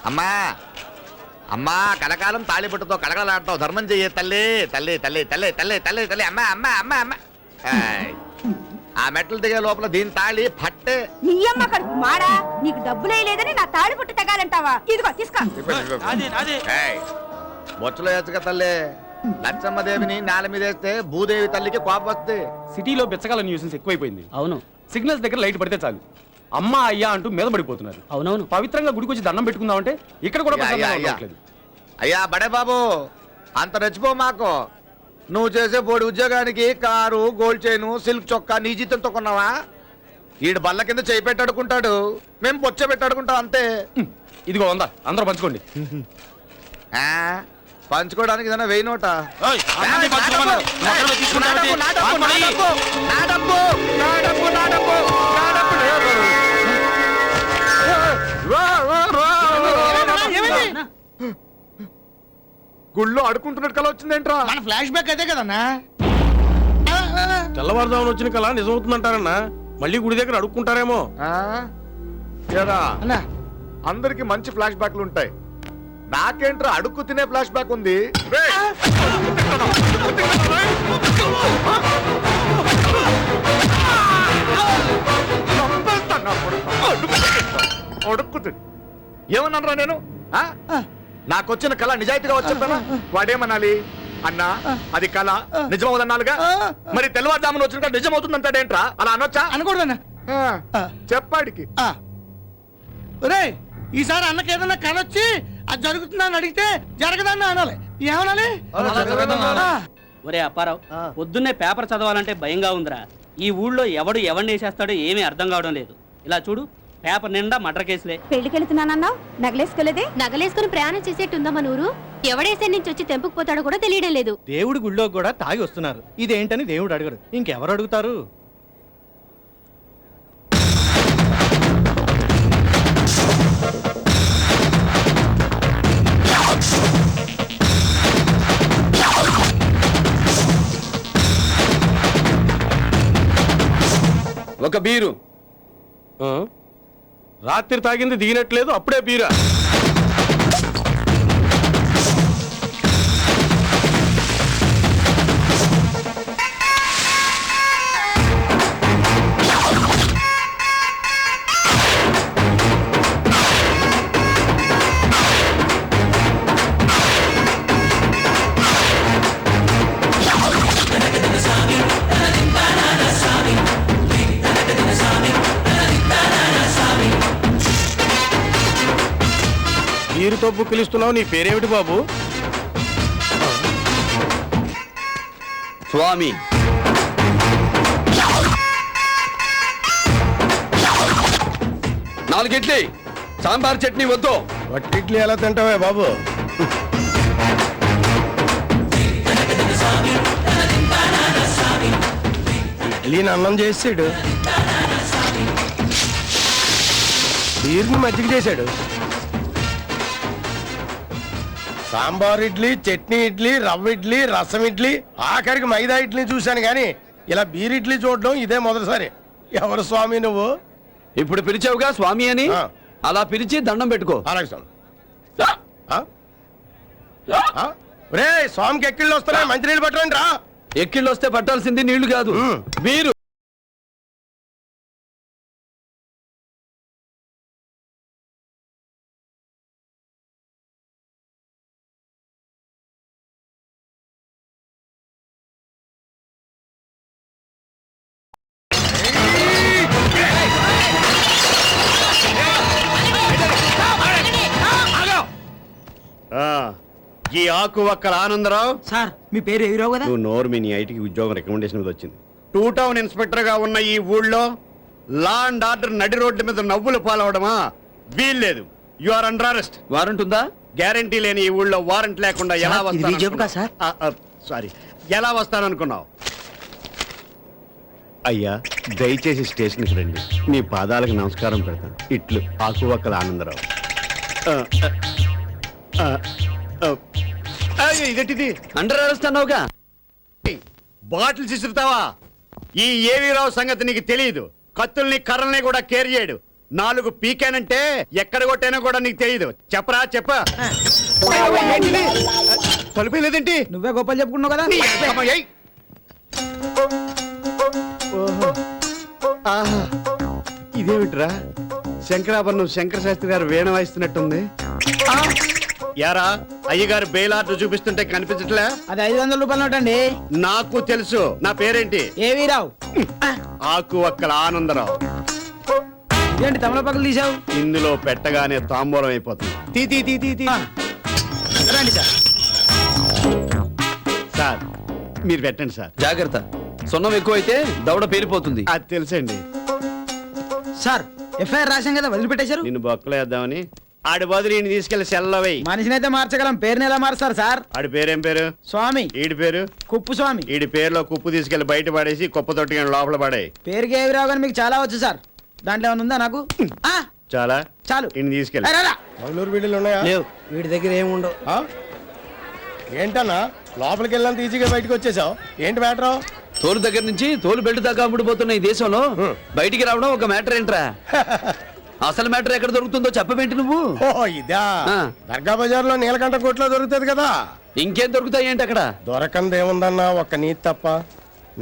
అమ్మా అమ్మా కలకాలం తాళిబొట్టుతో కలకలాడతావు, ధర్మం చెయ్యే తల్లి తల్లి తల్లి తల్లి తల్లి తల్లి తల్లి అమ్మా అమ్మా అమ్మా అమ్మా. ఆ మెట్లు దిగే లోపల దీని తాళి పట్టే. నీ అమ్మ కడుపు మాడా, నీకు డబ్బులే లేదని నా తాళి పుట్టు తగాలంటావా? ఇదిగో తీసుకో. బొచ్చులో వేసుక తల్లి. లచ్చమ్మదేవిని నేల మీద వేస్తే భూదేవి తల్లికి కోపం వస్తే. సిటీలో బిచ్చగాల న్యూసెన్స్ ఎక్కువైపోయింది. అవును, సిగ్నల్స్ దగ్గర లైట్ పడితే చాలు అమ్మా అయ్యా అంటూ మీద పడిపోతున్నారు. అవునవును. పవిత్రంగా గుడికి వచ్చి దండం పెట్టుకుందామంటే ఇక్కడ కూడా ప్రశాంతంగా ఉండట్లేదు. అయ్యా బడే బాబు, అంత రెచ్చిపో మాకు. నువ్వు చేసే బోడి ఉద్యోగానికి కారు, గోల్డ్ చైను, సిల్క్ చొక్కా నీ జీతంతో కొన్నావా? ఈడు బల్ల కింద చేయి పెట్టాడుకుంటాడు, మేము బొచ్చ పెట్టాడుకుంటాం అంతే. ఇదిగో 100 అందరూ పంచుకోండి. పంచుకోవడానికి ఏదైనా 1000 నోట. గుళ్ళో అడుకుంటున్నట్టు కల వచ్చిందేంట్రా? మన ఫ్లాష్ బ్యాక్ అదే కదన్నా. తెల్లవారుజామున వచ్చిన కళ నిజమవుతుందంటారన్నా? మళ్ళీ గుడి దగ్గర అడుక్కుంటారేమో. అన్నా అందరికి మంచి ఫ్లాష్ బ్యాక్లు ఉంటాయి, నాకేంట్రా అడుక్కు తినే ఫ్లాష్ బ్యాక్ ఉంది. ఏమన్నారా నేను? నాకొచ్చిన కళ నిజాయితీగా వచ్చానా? వాడేమనాలి? అన్నా అది కళ నిజమవుదన్నాలుగా, మరి తెల్లవారుజామున వచ్చిన కళ నిజమవుతుందంటాడేంట్రా? అలా అనొచ్చా? అనకూడదన్నా. చెప్పాడికి. ఒరే, ఈసారి అన్నకి ఏదన్నా కళ వచ్చి అది జరుగుతుందని అడిగితే జరగదన్నా అనాలి. ఏమనాలి? ఒరే అప్పారావు, పొద్దున్నే పేపర్ చదవాలంటే భయంగా ఉందిరా. ఈ ఊళ్ళో ఎవడు ఎవరిని వేసేస్తాడో ఏమీ అర్థం కావడం లేదు. ఇలా చూడు, పేపర్ నిండా మర్డర్ కేసులే. పెళ్లికెళ్తున్నానన్నావు, నగలేసుకోలేదే? నగలేసుకుని ప్రయాణం చేసేట్టుందా మన ఊరు? ఎవడేసే నుంచి వచ్చి తెంపుకుపోతాడో కూడా తెలియడం లేదు. దేవుడి గుళ్ళో కూడా తాగి వస్తున్నారు. ఇదేంటని దేవుడు అడగరు, ఇంకెవరు అడుగుతారు? ఒక బీరు. రాత్రి తాగింది దిగినట్లేదు, అప్పుడే బీరా. బీరుతో బుక్కిలిస్తున్నావు, నీ పేరేమిటి బాబు? స్వామి. నాలుగు ఇడ్లీ, సాంబార్ చట్నీ వద్దు. వట్టిడ్లీ ఎలా తింటావే బాబు? ఇడ్లీని అన్నం చేసాడు, బీర్ని మజ్జిగ చేశాడు. సాంబార్ ఇడ్లీ, చట్నీ ఇడ్లీ, రవ్వ ఇడ్లీ, రసం ఇడ్లీ, ఆఖరికి మైదా ఇడ్లీ చూశాను కానీ ఇలా బీర్ ఇడ్లీ చూడడం ఇదే మొదటిసారి. ఎవరు స్వామి నువ్వు? ఇప్పుడు పిలిచావుగా స్వామి అని, అలా పిలిచి దండం పెట్టుకో. అలాగే స్వామి. రే, స్వామికి ఎక్కిళ్ళు వస్తున్నాయి, మంచినీళ్ళు పట్టండి రా. ఎక్కిళ్ళు వస్తే పట్టాల్సింది నీళ్లు కాదు, బీరు. ఈ ఆకు ఒక్కల ఆనందరావు సార్, మీ పేరు ఏవిరావు కదా? నువ్వు నోరు మీ ఐటీకి ఉద్యోగం రికమెండేషన్ మీద వచ్చింది. 2 టౌన్ ఇన్స్పెక్టర్ గా ఉన్న ఈ ఊళ్ళో లా అండ్ ఆర్డర్ నడి రోడ్డు మీద నవ్వులు పాలవడమా వీల్లేదు. You are under arrest. Warrant ఉందా? గ్యారంటీ లేని ఈ ఊళ్ళో వారెంట్ లేకుండా ఎలా సారీ ఎలా వస్తాననుకున్నావు? అయ్యా, దయచేసి స్టేషన్కి రండి, మీ పాదాలకు నమస్కారం పెడతాను. ఇట్లు ఆకు ఒక్కల ఆనందరావు. ఇదేంటిది? అండర్ అరెస్ట్ అన్నావుగా, బాటిల్స్ ఇసురుతావా? ఈ ఏవీరావు సంగతి నీకు తెలియదు. కత్తుల్ని కర్రల్ని కూడా కేర్ చేయడు. 4 పీకానంటే ఎక్కడ కొట్టానో కూడా నీకు తెలియదు. చెప్పరా చెప్ప. తలుపేలేదేంటి? నువ్వే గొప్పలు చెప్పుకున్నావు కదా. ఇదేమిట్రా, శంకరాభరణం శంకర శాస్త్రి గారు వీణ వాయిస్తున్నట్టుంది. యారా, అయ్యగారు బెయిల్ ఆర్డర్ చూపిస్తుంటే కనిపించట్లే? అది 500 రూపాయలు నోట్ అండి. నాకు తెలుసు. నా పేరేంటి? ఏవీరావు. ఆకు అక్కల ఆనందరావు. ఏంటి తమలపాకులు తీసావు? ఇందులో పెట్టగానే తాంబూలం అయిపోతుంది. తీ తీ తీ తీ తీ. రండి సార్. సార్ మీరు పెట్టండి సార్. జాగ్రత్త, సొన్నం ఎక్కువైతే దవడ పేలిపోతుంది. అది తెలుసండి. సార్ ఎఫ్ఐఆర్ రాశాం కదా, వదిలిపెట్టేశారు. నిన్ను బొక్కలు వేద్దామని ఆడి బదులు ఈయన తీసుకెళ్లి సెల్లవై. మనిషిని అయితే మార్చగలం, పేరుని ఎలా మారుస్తారు సార్? ఆడి పేరేం పేరు? స్వామి. ఈడి పేరు? కుప్పు స్వామి. ఈడి పేరులో కుప్పు తీసుకెళ్లి బయట పడేసి కుప్ప తొట్టి లోపల పడే. పేరుకి ఏవిరావు కానీ మీకు చాలా వచ్చు సార్. దాంట్లో ఏమైనా ఉందా నాకు? చాలా చాలు. ఈయన తీసుకెళ్ళి. మంగళూరు వీడియోలు ఉన్నాయా? లేవు, వీడి దగ్గర ఏముండవు. ఆ? ఏంటన్నా లోపలికి వెళ్ళాను ఈజీగా బయటకు వచ్చేసావు, ఏంటి మ్యాటర్? తోలు దగ్గర నుంచి తోలు బెల్ట్ దాకా అమ్ముడుపోతున్న ఈ దేశంలో బయటికి రావడం ఒక మ్యాటర్ ఏంట్రా? అసలు మ్యాటర్ ఎక్కడ దొరుకుతుందో చెప్పవేంటి నువ్వు? ఓ ఇదా, ఆ. దర్గా బజార్ లో నీలకంఠ కొట్లో దొరుకుతుంది కదా. ఇంకేం దొరుకుతాయి ఏంటి అక్కడ? దొరకంది ఏముందన్నా, ఒక్క నీతి తప్ప.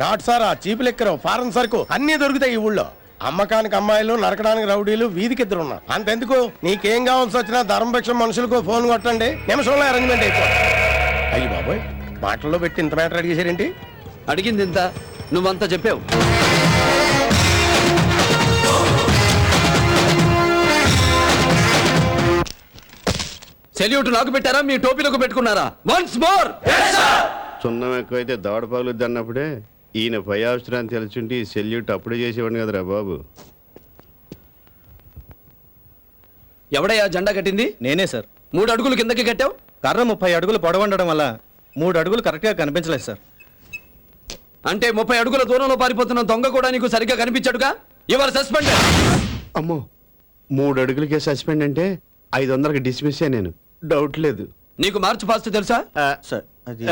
నాటు సారా, చీపు లెక్కరు, ఫారెన్ సరుకు అన్ని దొరుకుతాయి ఈ ఊళ్ళో. అమ్మకానికి అమ్మాయిలు, నరకడానికి రౌడీలు, వీధికి 2 ఉన్నారు. అంతెందుకు, నీకేం కావాల్సి వచ్చినా ధర్మపక్షం మనుషులకు ఫోన్ కొట్టండి, నిమిషంలో అరేంజ్మెంట్ అయిపోతుంది. అయ్యి బాబోయ్, మాటల్లో పెట్టి ఇంత మ్యాటర్ అడిగేశారేంటి? అడిగింది ఇంత, నువ్వంతా చెప్పావు. సెల్యూట్ నాకు పెట్టారా, మీ టోపీలకు పెట్టుకున్నారా? Once more. సున్నం ఎక్కువైతే దవడ పగులుద్ది అన్నప్పుడే ఈయన పై అవసరాన్ని తెలుసుంటే ఈ సెల్యూట్ అప్పుడే చేసేవాడిని కదరా బాబు. ఎవడయ్యా జెండా కట్టింది? నేనే సార్. 3 అడుగులు కిందకి కట్టావు. కర్ర 30 అడుగులు పొడవండడం వల్ల 3 అడుగులు కరెక్ట్ గా కనిపించలేదు సార్. అంటే 30 అడుగుల దూరంలో పారిపోతున్న దొంగ కూడా నీకు సరిగ్గా కనిపించాడుగా? Your suspended. అమ్మో, 3 అడుగులకే సస్పెండ్ అంటే 500కి డిస్మిస్ నేను. డౌట్ లేదు. నీకు మార్చ్ పాస్ట్ తెలుసా? సార్ అది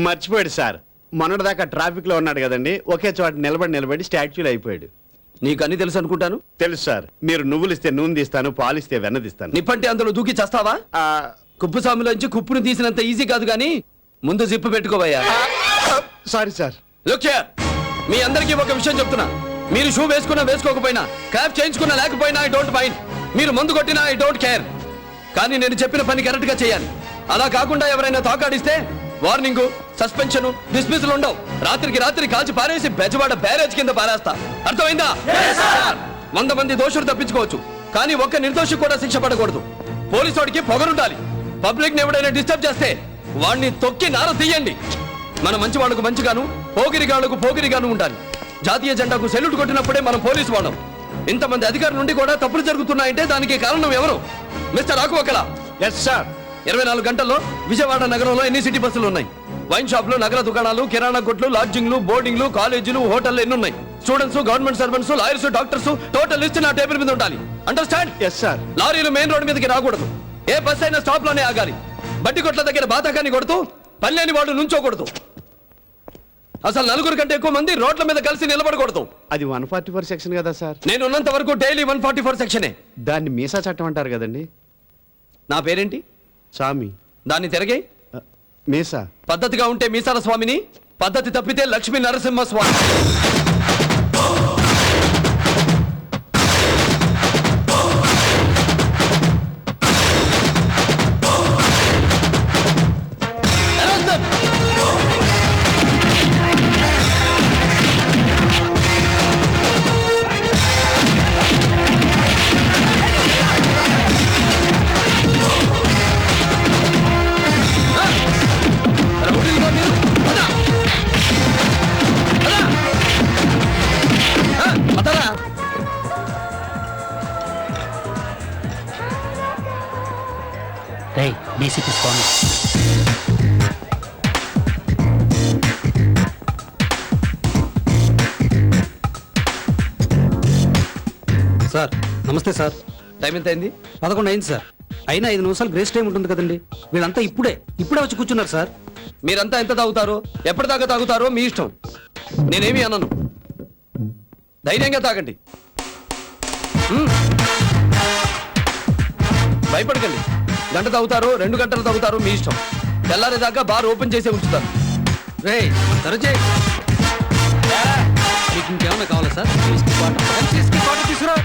మర్చిపోయాడు సార్. మొన్నటిదాకా ట్రాఫిక్ లో ఉన్నాడు కదండి, ఒకే చోట నిలబడి స్టాచ్యూలు అయిపోయాడు. నీకు అన్ని తెలుసు అనుకుంటాను. తెలుసు సార్. మీరు నువ్వులు ఇస్తే నూనె తీస్తాను, పాలిస్తే వెన్న తీస్తాను. నిప్పంటే అందులో దూకి చస్తావా? కుప్పు సాములోంచి కుప్పును తీసినంత ఈజీ కాదు గానీ ముందు జిప్పు పెట్టుకోవయ్యా. Sorry sir. లుక్ హియర్, మీ అందరికీ ఒక విషయం చెప్తున్నా. మీరు షూ వేసుకున్నా వేసుకోకపోయినా, క్యాప్ చేయించుకున్నా లేకపోయినా ఐ డోంట్ మైండ్. మీరు మందు కొట్టినా ఐ డోంట్ కేర్. కానీ నేను చెప్పిన పని కరెక్ట్ గా చేయాలి. అలా కాకుండా ఎవరైనా తాకాడిస్తే వార్నింగ్, సస్పెన్షన్, డిస్మిస్లు ఉండవు. రాత్రి కాల్చి పారేసి బెజవాడ బ్యారేజ్ కింద పారేస్తా. అర్థమైందా? 100 మంది దోషులు తప్పించుకోవచ్చు, కానీ ఒక్క నిర్దోషి కూడా శిక్ష పడకూడదు. పోలీసోడికి పొగరుండాలి. పబ్లిక్ ని ఎవడైనా డిస్టర్బ్ చేస్తే వాడిని తొక్కి నార తీయండి. మన మంచి వాళ్లకు మంచిగాను, పోగిరిగాళ్లకు పోగిరిగాను ఉండాలి. జాతీయ జెండాకు సెల్యూట్ కొట్టినప్పుడే మనం పోలీసు వాళ్ళం. ఇంతమంది అధికారుల నుండి కూడా తప్పులు జరుగుతున్నాయంటే దానికి కారణం ఎవరు? మిస్టర్ ఆకువకల. Yes sir. 24 గంటల్లో విజయవాడ నగరంలో ఎన్ని సిటీ బస్సులు ఉన్నాయి? వైన్ షాప్లు, నగర దుకాణాలు, కిరాణా కొట్లు, లాడ్జింగ్లు, బోర్డింగ్లు, కాలేజీలు, హోటళ్లు ఎన్ని ఉన్నాయి? Students, government servants, lawyers, doctors, total list నా టేబుల్ మీద ఉండాలి. అండర్స్టాండ్? Yes sir. లారీలు మెయిన్ రోడ్ మీదకి రాకూడదు. ఏ బస్ అయినా స్టాప్ లోనే ఆగాలి. బడ్డి కొట్ల దగ్గర బాతాకాన్ని కొడుతూ పల్లెని వాడు నుంచోకూడదు. అసలు 4 కంటే ఎక్కువ మంది రోడ్ల మీద కలిసి నిలబడకూడదు. అది 144 సెక్షన్ కదా సార్. నేను ఉన్నంత వరకు డైలీ 144 సెక్షనే. దాన్ని మీసా చట్టం అంటారు కదండి. నా పేరేంటి? స్వామి. దాన్ని తిరగే మీసా. పద్ధతిగా ఉంటే మీసాల స్వామిని, పద్ధతి తప్పితే లక్ష్మీ నరసింహ స్వామి. డీసీపీ స్వామి. సార్ నమస్తే సార్. టైం ఎంత అయింది? 11 అయింది సార్. అయినా 5 నిమిషాలు గ్రేస్ టైం ఉంటుంది కదండి. వీళ్ళంతా ఇప్పుడే వచ్చి కూర్చున్నారు సార్. మీరంతా ఎంత తాగుతారో, ఎప్పటిదాకా తాగుతారో మీ ఇష్టం. నేనేమి అన్నాను. ధైర్యంగా తాగండి. భయపడకండి. గంట తాగుతారు, 2 గంటలు తాగుతారు, మీ ఇష్టం. తెల్లారేదాకా బార్ ఓపెన్ చేసే ఉంచుతారు. రే సరచే, మీకు ఇంకేమన్నా కావాలా సార్? తీసుకురా.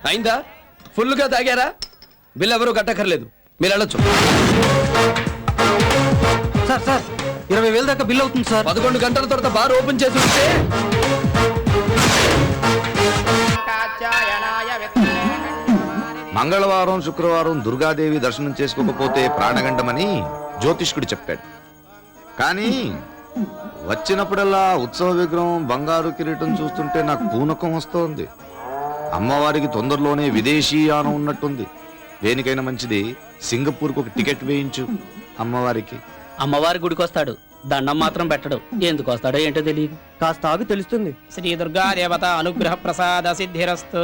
అయిందా? ఫుల్గా తాగారా? బిల్ ఎవరు కట్టక్కర్లేదు, మీరు వెళ్ళొచ్చు. సార్ సార్ 20,000 దాకా బిల్ అవుతుంది సార్. 11 గంటల తర్వాత బార్ ఓపెన్ చేసి ఉంటే మంగళవారం శుక్రవారం దుర్గాదేవి దర్శనం చేసుకోకపోతే ప్రాణగండమని జ్యోతిష్కుడు చెప్పాడు. కానీ వచ్చినప్పుడల్లా ఉత్సవ విగ్రహం బంగారు కిరీటం చూస్తుంటే నాకు పూనకం వస్తోంది. అమ్మవారికి తొందరలోనే విదేశీయానం ఉన్నట్టుంది. దేనికైనా మంచిది సింగపూర్కి ఒక టికెట్ వేయించు. అమ్మవారికి అమ్మవారి గుడికి వస్తాడు, దండం మాత్రం పెట్టడు. ఎందుకు వస్తాడో ఏంటో తెలియదు. కాస్త ఆగి తెలుస్తుంది. శ్రీ దుర్గా దేవత అనుగ్రహ ప్రసాద సిద్ధిరస్తు.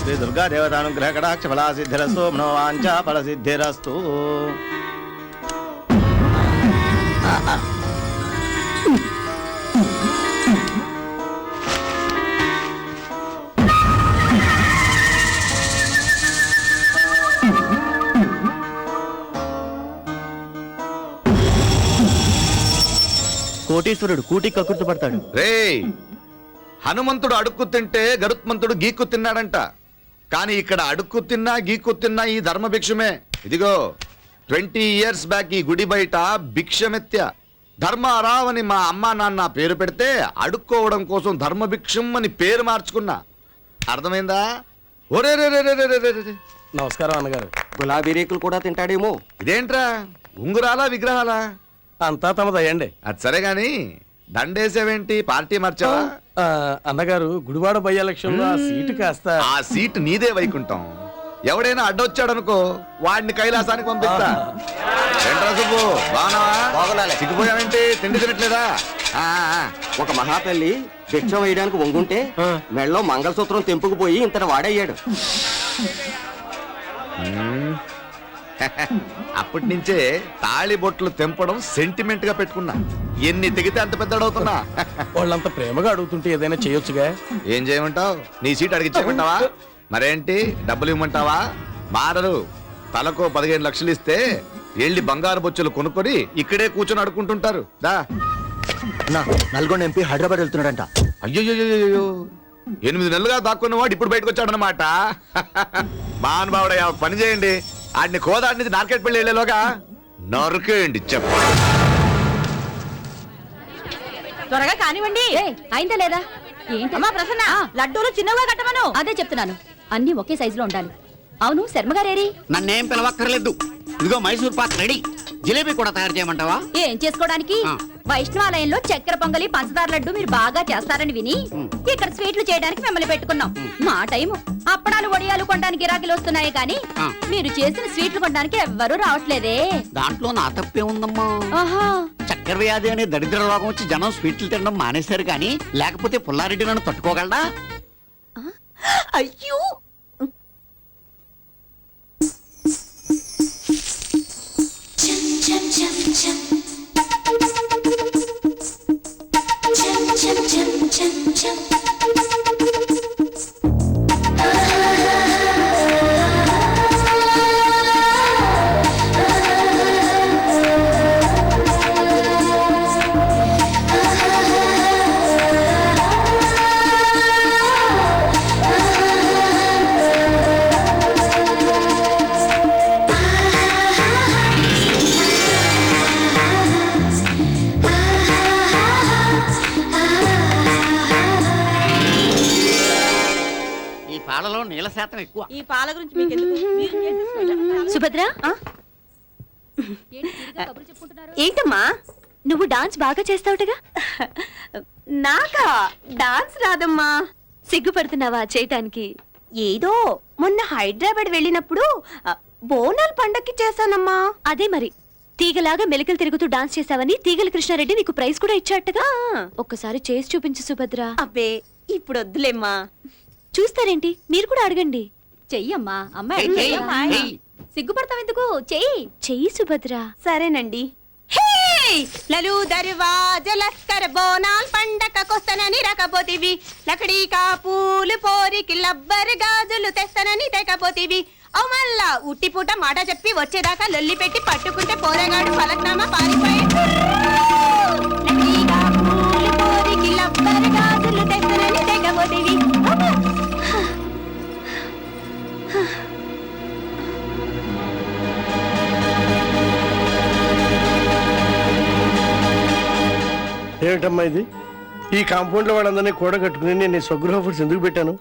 శ్రీ దుర్గా దేవతానుగ్రహ కటాక్ష ఫలా సిద్ధిరస్తు, మనోవాంఛా ఫల సిద్ధిరస్తు. కోటీశ్వరుడు కూటి కక్కుర్తి పడతాడు. రే, హనుమంతుడు అడుక్కు తింటే గరుత్మంతుడు గీక్కు తిన్నాడంట. కానీ ఇక్కడ అడుక్కు తిన్నా గీక్కు తిన్నా ఈ ధర్మభిక్షమే. ఇదిగో 20 years బ్యాక్ ఈ గుడి బయట భిక్షమెత్య. ధర్మారావని మా అమ్మా నాన్న పేరు పెడితే అడుక్కోవడం కోసం ధర్మభిక్షం అని పేరు మార్చుకున్నా. అర్థమైందా? ఒరే రే రే రే రే రే రే. నమస్కారం అన్నగారు. గులాబీ రేకులు కూడా తింటాడేమో. ఇదేంట్రా, ఉంగురాలా విగ్రహాలా? అంతా తమదయ్యండి. అది సరే గాని దండేసేవేంటి, పార్టీ మార్చావా? అన్నగారు గుడివాడ బై ఎలక్షన్ లో ఆ సీటు కాస్త. ఆ సీటు నీదే వైకుంటాం. ఎవడైనా అడ్డొచ్చాడనుకో వాడిని కైలాసానికి పంపిస్తా. ఏంట్రా సుబ్బు, బాగున్నావా? సిగ్గిపోయావేంటి, తిండి తినట్లేదా? ఒక మహాతల్లి భిక్ష వేయడానికి వంగుంటే మెళ్ళలో మంగళసూత్రం తెంపుకుపోయి ఇంతటి వాడయ్యాడు. అప్పటి నుంచే తాళి బొట్లు తెంపడం సెంటిమెంట్ గా పెట్టుకున్నా. ఎన్ని తెగితే అంత పెద్దడవుతున్నా. వాళ్ళంత ప్రేమగా అడుగుతుంటే ఏదైనా చేయొచ్చుగా. ఏం చేయమంటావు? నీ సీట్ అడిగిచ్చేయమంటావా? మరేంటి, డబ్బులు ఇవ్వమంటావా? మారరు. తలకు 15 లక్షలు ఇస్తే వెళ్ళి బంగారు బొచ్చులు కొనుక్కొని ఇక్కడే కూర్చొని అడుక్కుంటుంటారు. దా. నల్గొండ ఎంపీ హైదరాబాద్ వెళ్తున్నాడంట. అయ్యో 8 నెలలుగా దాక్కున్నవాడు ఇప్పుడు బయటకు వచ్చాడనమాట. మహానుభావుడయ్యా, పని చేయండి. ఆడిని కోదాడి నుంచి నార్కెట్ పెళ్లి వెళ్ళేలోగా నరుకేయండి. చెప్ప త్వరగా కానివ్వండి. అయిందా లేదా? అమ్మా ప్రసన్న, లడ్డూలు చిన్నగా కట్టమను. అదే చెప్తున్నాను, అన్ని ఒకే సైజులో ఉండాలి. అవును, శర్మగారేరి? నన్నేం పిలవక్కర్లేదు. ఇదిగో మైసూర్ పాక్ రెడీ. జిలేబీ కూడా తయారు చేయమంటావా? ఏం చేసుకోవడానికి? వైష్ణవాలయంలో చక్కెర పొంగలి, పంచదార లడ్డు మీరు బాగా చేస్తారని విని ఇక్కడ స్వీట్లు చేయడానికి మిమ్మల్ని పెట్టుకున్నాం. మా టైము అప్పడాలు వడియాలు కొనడానికి గిరాకీలు వస్తున్నాయి కానీ మీరు చేసిన స్వీట్లు కొనడానికి ఎవ్వరూ రావట్లేదే. దాంట్లో నా తప్పే ఉందమ్మా. ఆహా, చక్కెర వ్యాధి అనే దరిద్ర రోగం వచ్చి జనం స్వీట్లు తినడం మానేశారు కానీ లేకపోతే పుల్లారెడ్డి నన్ను తట్టుకోగలడా? అయ్యో, పాలలో నీళ్ళ శాతం ఎక్కువ. ఈ పాల గురించి మీకెందుకు? మీరు సుభద్ర, ఏంటమ్మా, నువ్వు డాన్స్ బాగా చేస్తావుటగా? నాకా డాన్స్ రాదమ్మా. సిగ్గుపడుతున్నావా చేయటానికి? ఏదో మొన్న హైదరాబాద్ వెళ్ళినప్పుడు బోనాల పండక్కి చేశానమ్మా. అదే మరి, తీగలాగా మెలికలు తిరుగుతూ డాన్స్ చేసావని తీగల కృష్ణారెడ్డి నీకు ప్రైజ్ కూడా ఇచ్చాటగా ఒక్కసారి చేసి చూపించు సుభద్ర. అబ్బే ఇప్పుడు వద్దులేమ్మా. చూస్తారేంటి, మీరు కూడా అడగండి. చెయ్యమ్మా అమ్మాయి సిగ్గుపడతావెందుకు? చెయ్యి. చెయ్యి సుభద్ర. సరేనండి. లలు దర్వాజలస్కర బోనాల్ పండకకొస్తానని రకపోతివి, లకడీకా పూలు పోరికి లబ్బర్ గాజులు తెస్తానని తెకపోతివి. ఓ మళ్ళా ఉట్టి పూట మాట చెప్పి వచ్చేదాకా లొల్లి పెట్టి పట్టుకుంటే పోరగాడు ఫలక్నామా పారిపోయి. లకడీకా పూలు పోరికి లబ్బర్ గాజులు తెస్తానని తెకపోతివి. ఏమిటమ్మా ఇది? ఈ కాంపౌండ్లో వాళ్ళందరినీ కూడగట్టుకుని నేను ఈ స్వగృహ ఫుడ్స్ ఎందుకు పెట్టాను?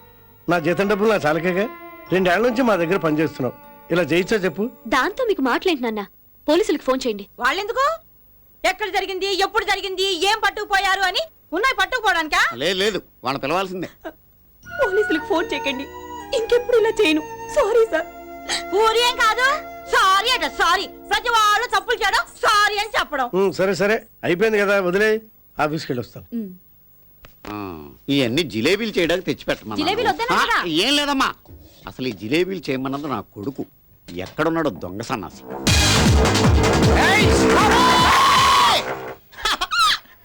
నా జీతం డబ్బులు నా చాలకగా 2 ఏళ్ల నుంచి మా దగ్గర పనిచేస్తున్నావు. ఇలా చేయించా చెప్పు. దాంతో మీకు మాటలేంటి నాన్న? పోలీసులకు ఫోన్ చేయండి. వాళ్ళెందుకు? ఎక్కడ జరిగింది, ఎప్పుడు జరిగింది, ఏం పట్టుకుపోయారు అని ఉన్నాయి పట్టుకుపోవడానికా? లేదు వాళ్ళని పిలవాల్సిందే. పోలీసులకు ఫోన్ చేయకండి, ఇంకెప్పుడు ఇలా చేయను. Sorry sir. ఊరి ఏం కాదు, సారీ అట సారీ. ప్రతి వాళ్ళు తప్పులు చేయడం సారీ అని చెప్పడం. సరే సరే అయిపోయింది కదా, వదిలే. ఆఫీస్కి వెళ్ళి వస్తాను. ఇవన్నీ జిలేబీలు చేయడానికి తెచ్చిపెట్టమన్నా. జిలేబీలు వద్దన్నారా? ఏం లేదమ్మా, అసలు ఈ జిలేబీలు చేయమన్నది నా కొడుకు. ఎక్కడున్నాడో దొంగ సన్నాసి.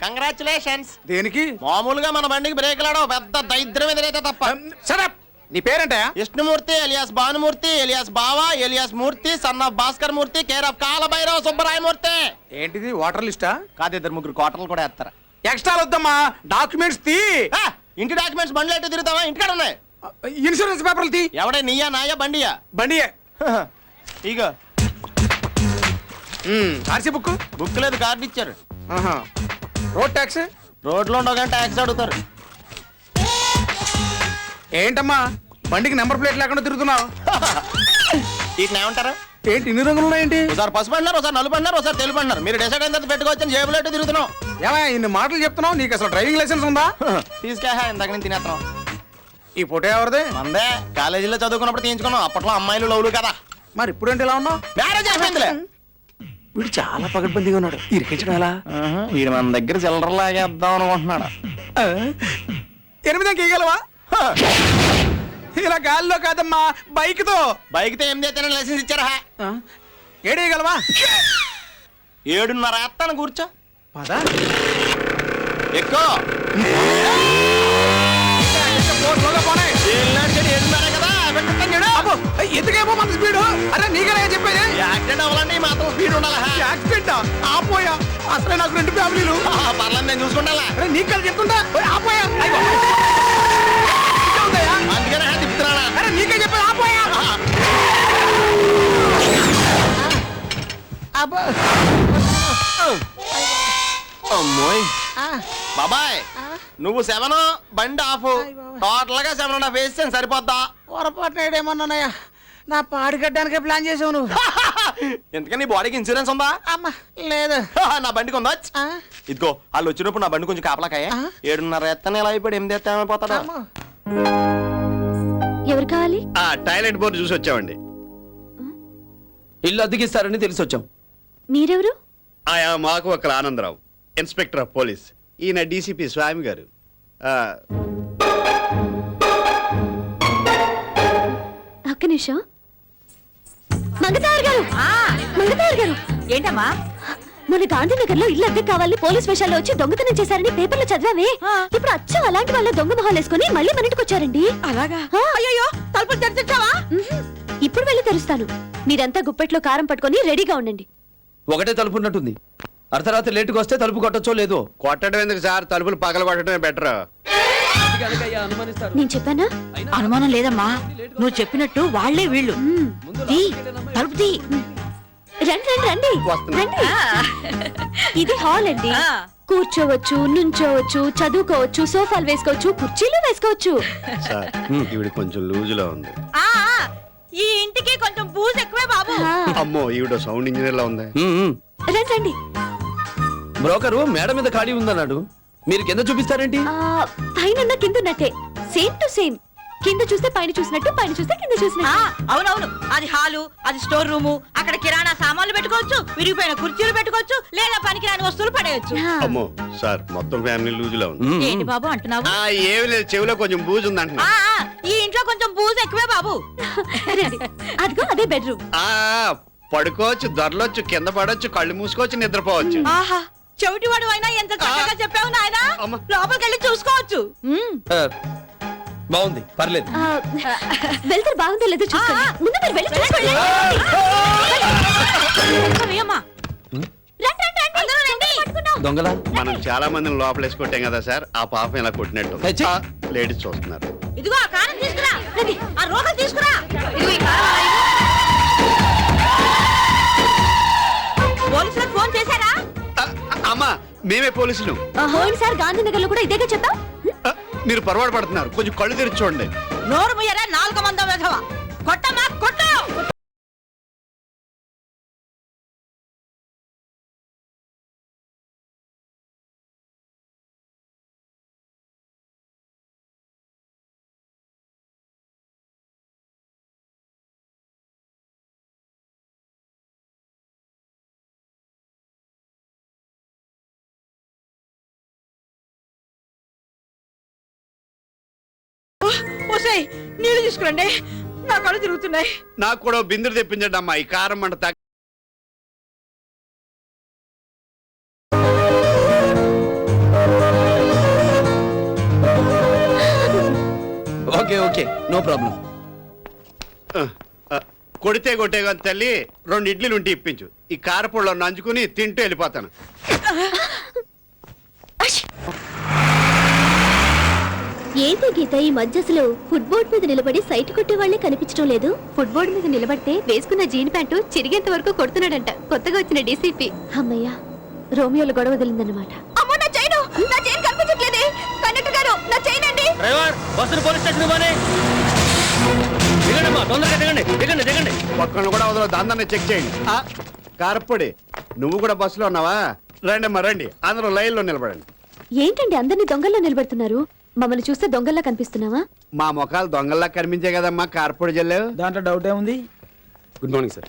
కంగ్రాచులేషన్స్. దేనికి? మామూలుగా మన బండికి బ్రేక్లాడో పెద్ద దరిద్రం ఎదురైతే తప్ప. నీ పేరేంటయా? Vishnumurthy alias Bhanumurthy alias Bava alias Murthy son of Bhaskar Murthy care of Kalabhairava Subbarayamurthy. ఏంటిది, వాటర్ లిస్టా? కాదు, 2-3 కోటలు కూడా వేస్తారా? ఎక్స్ట్రా వద్దమ్మా, డాక్యుమెంట్స్ తీ. ఇంటి డాక్యుమెంట్స్ బండ్లు ఎట్టు తిరుగుతావా? ఇంటికాడ ఉన్నాయి. ఇన్సూరెన్స్ పేపర్లు తీ. ఎవడే, నీయా నాయా బండియా? బండియే. ఇగో ఆర్సీ బుక్. బుక్ లేదు, కార్డు ఇచ్చారు. Road tax. రోడ్లో ఉండవు కానీ ట్యాక్స్ అడుగుతారు. ఏంటమ్మా బండికి నెంబర్ ప్లేట్ లేకుండా తిరుగుతున్నావు? వీటిని ఏమంటారు? ఏంటి ఇన్ని రంగులు ఉన్నాయేంటి? ఒకసారి పసుపు అంటున్నారు, ఒకసారి నలుపు అంటున్నారు, ఒకసారి తెలుపు అంటున్నారు. మీరు డిసైడ్ అయిన తర్వాత పెట్టుకోవచ్చని జేబులో ఎట్టు తిరుగుతున్నావు. ఏమయ్యా ఇన్ని మాటలు చెప్తున్నావు? నీకు అసలు డ్రైవింగ్ లైసెన్స్ ఉందా? తీసుకెళ్ళ ఇందాక నేను తినేస్తాం. ఈ ఫోటో ఎవరిది? మందే. కాలేజీలో చదువుకున్నప్పుడు తీయించుకున్నాం. అప్పట్లో అమ్మాయిలు లవ్లు కదా. మరి ఇప్పుడేంటి ఇలా ఉన్నావు? మ్యారేజ్ అయిపోయిందిలే. వీడు చాలా పగడ్బందీగా ఉన్నాడు. ఇరికించడం ఎలా? వీడు మన దగ్గర చిల్లర లాగేద్దాం అనుకుంటున్నాడు. 8 అంకె ఇయ్యగలవా? ఇలా గాల్లో కాదమ్మా, బైక్ తో. బైక్ తో ఏం చేస్తానని లైసెన్స్ ఇచ్చారా? 7 ఇయ్యగలవా? 7:30 ఎత్తాను, కూర్చో. పదా ఎక్కువ. ఎందుకేమో మన స్పీడ్. అరే నీకనే చెప్పేది. యాక్సిడెంట్ అవ్వాలంటే మాత్రం స్పీడ్ ఉండాలా? యాక్సిడెంట్ ఆపోయా? అసలే నాకు 2 ఫ్యామిలీలు. పర్లేదు, నేను చూసుకుంటా. అరే నీకు కలిసి చెప్తుంటా. ఆపోయా? అందుకనే తిప్పుతున్నా. అరే నీకే చెప్పేది ఆపోయా. అమ్మోయ్ బాబాయ్, నువ్వు 7 బండి ఆఫ్. టోటల్ గా 7.5 వేసాను, సరిపోద్దా? పొరపాటున ఏమన్నానయ్యా, నా పాడి కట్టడానికే ప్లాన్ చేసావు నువ్వు. ఎందుకని నీ బాడీకి ఇన్సూరెన్స్ ఉందా? అమ్మా లేదు. నా బండికి ఉందా? ఇదిగో వాళ్ళు వచ్చినప్పుడు నా బండి కొంచెం కాపలాకాయ. 7:30 ఎత్తనే ఎలా అయిపోయాడు, 8 ఎత్తామైపోతాడా? ఎవరు కావాలి? టాయిలెట్ బోర్డు చూసి వచ్చామండి. ఇల్లు అద్దెకిస్తారని తెలిసి వచ్చాం. మీరెవరు? ఆయా మాకు ఒకరు ఆనందరావు, ఇన్స్పెక్టర్ ఆఫ్ పోలీస్. ఈయన డీసీపీ స్వామి గారు. ఒక్క నిమిషం. మంగతాయర్ గారు, మంగతాయర్ గారు. ఏంటమ్మా? మన గాంధీనగర్ లో ఇల్లు అద్దె కావాలని పోలీస్ వేషాల్లో వచ్చి దొంగతనం చేశారని పేపర్లో చదివామే. ఇప్పుడు అచ్చం అలాంటి వాళ్ళ దొంగ మొహాలు వేసుకుని మళ్ళీ మన ఇంటికి వచ్చారండి. అలాగా? అయ్యో, తలుపులు తెరిచావా? ఇప్పుడు వెళ్ళి తెరుస్తాను. మీరంతా గుప్పెట్లో కారం పట్టుకొని రెడీగా ఉండండి. ఒకటే తలుపు ఉన్నట్టుంది. అర్ధరాత్రి లేటుగా వస్తే తలుపు కొట్టచ్చో లేదో. కొట్టడం ఎందుకు సార్, తలుపులు పగల కొట్టడమే బెటర్. నేను చెప్పానా? అనుమానం లేదమ్మా, నువ్వు చెప్పినట్టు వాళ్లే వీళ్ళు. తలుపు తీ. రండి రండి రండి రండి. ఇది హాల్ అండి. కూర్చోవచ్చు, నుంచోవచ్చు, చదువుకోవచ్చు, సోఫాలు వేసుకోవచ్చు, కుర్చీలు వేసుకోవచ్చు. సార్ ఈవిడ కొంచెం లూజులో ఉంది. ఈ ఇంటికి కొంచెం బూజు ఎక్కువే బాబు. అమ్మో ఈవిడ సౌండ్ ఇంజనీర్ లా ఉంది. రండి రండి. బ్రోకరు మేడ మీద ఖాళీ ఉందన్నాడు. మీరు కింద చూపిస్తారేంటి? పైన కింద ఉన్నట్టే, సేమ్ టు సేమ్. కింద చూస్తే పైన చూసినట్టు, పైన చూస్తే కింద చూసినట్టు. అవునవును, అది హాలు, అది స్టోర్ రూము. అక్కడ కిరాణా సామాన్లు పెట్టుకోవచ్చు, విరిగిపోయిన కుర్చీలు పెట్టుకోవచ్చు, లేదా పనికిరాని వస్తువులు పడేయచ్చు. అమ్మో సార్, మొత్తం ఫ్యామిలీ లూజులో ఉంది. ఏంటి బాబు అంటున్నావు? ఏమి లేదు, చెవిలో కొంచెం బూజు ఉందంటున్నా. ఈ ఇంట్లో కొంచెం బూజు ఎక్కువే బాబు. రండి. అదిగో అదే బెడ్రూమ్. పడుకోవచ్చు, దొరలొచ్చు, కింద పడవచ్చు, కళ్ళు మూసుకోవచ్చు, నిద్రపోవచ్చు. ఆహా, చెవిటివాడు అయినా ఎంత చక్కగా చెప్పావు నాయనా. అమ్మ. లోపలికి వెళ్ళి చూసుకోవచ్చు. బాగుంది, పర్లేదు. వెళ్తారు బాగుందో లేదో చూసుకోండి. ముందు మీరు వెళ్ళి చూసుకోండి. అమ్మా. రండి, రండి, రండి. అందరూ రండి. పట్టుకున్నాం. దొంగల మనం చాలా మందిని లోపలేసి కొట్టాం కదా సార్, ఆ పాపం ఇలా కొట్టినట్టు. హెచ్చి. లేడీస్ చూస్తున్నారు. ఇదిగో ఆ కారం తీసుకురా. రండి, ఆ రోకలు తీసుకురా. ఇదిగో ఈ కారం అలా ఇవ్వు. పోలీసులకు ఫోన్ చేశారా? అమ్మా, మేమే పోలీసులు. పోయినసారి గాంధీనగర్ లో కూడా ఇదేగా చెప్పాం. మీరు పొరపాటు పడుతున్నారు, కొంచెం కళ్ళు తెరిచి చూడండి. నోరు ముయ్యరా, 4 మంది వెధవ. కొట్టమ్మా, కొట్టు. ఓసేయ్, నీళ్లు తీసుకురండి, నా కళ్ళు తిరుగుతున్నాయి. నాకు కూడా ఓ బిందులు తెప్పించండి అమ్మా, ఈ కారం మంట తగ్గ. Okay okay, no problem. కొడితే కొట్టే కానీ తల్లి, 2 ఇడ్లీలు ఉంటే ఇప్పించు. ఈ కారపొడిలో నంచుకుని తింటూ వెళ్ళిపోతాను. ఏంటి గీత, ఈ మధ్య అసలు ఫుట్బోర్డ్ మీద నిలబడి సైట్ కొట్టే వాళ్లే కనిపించడం లేదు. ఫుట్బోర్డ్ మీద నిలబడితే వేసుకున్న జీన్ ప్యాంటు చిరిగేంత వరకు కొడుతున్నాడంట కొత్తగా వచ్చిన డీసీపీ. అమ్మయ్య, రోమియోలు గొడవ వదిలిందన్నమాట. అమ్మో, నా చైను, నా చైన్ కనిపించట్లేదే. కండక్టర్ గారు, నా చైన్ అండి. డ్రైవర్, బస్సును పోలీస్ స్టేషన్ పోనీ. దిగండి అమ్మా, తొందరగా దిగండి, దిగండి, దిగండి. ఒక్కను కూడా వదలదు, దాన్ని చెక్ చేయండి. కారపొడి, నువ్వు కూడా బస్సులో ఉన్నావా? రండి అమ్మా, రండి, అందరూ లైన్లో నిలబడండి. ఏంటండి అందరినీ దొంగల్లో నిలబెడుతున్నారు? మమ్మల్ని చూస్తే దొంగల్లా కనిపిస్తున్నావా? మా ముఖాలు దొంగల్లా కనిపించే కదమ్మా కారపొడి జల్లేవు. దాంట్లో డౌట్ ఏముంది? Good morning sir.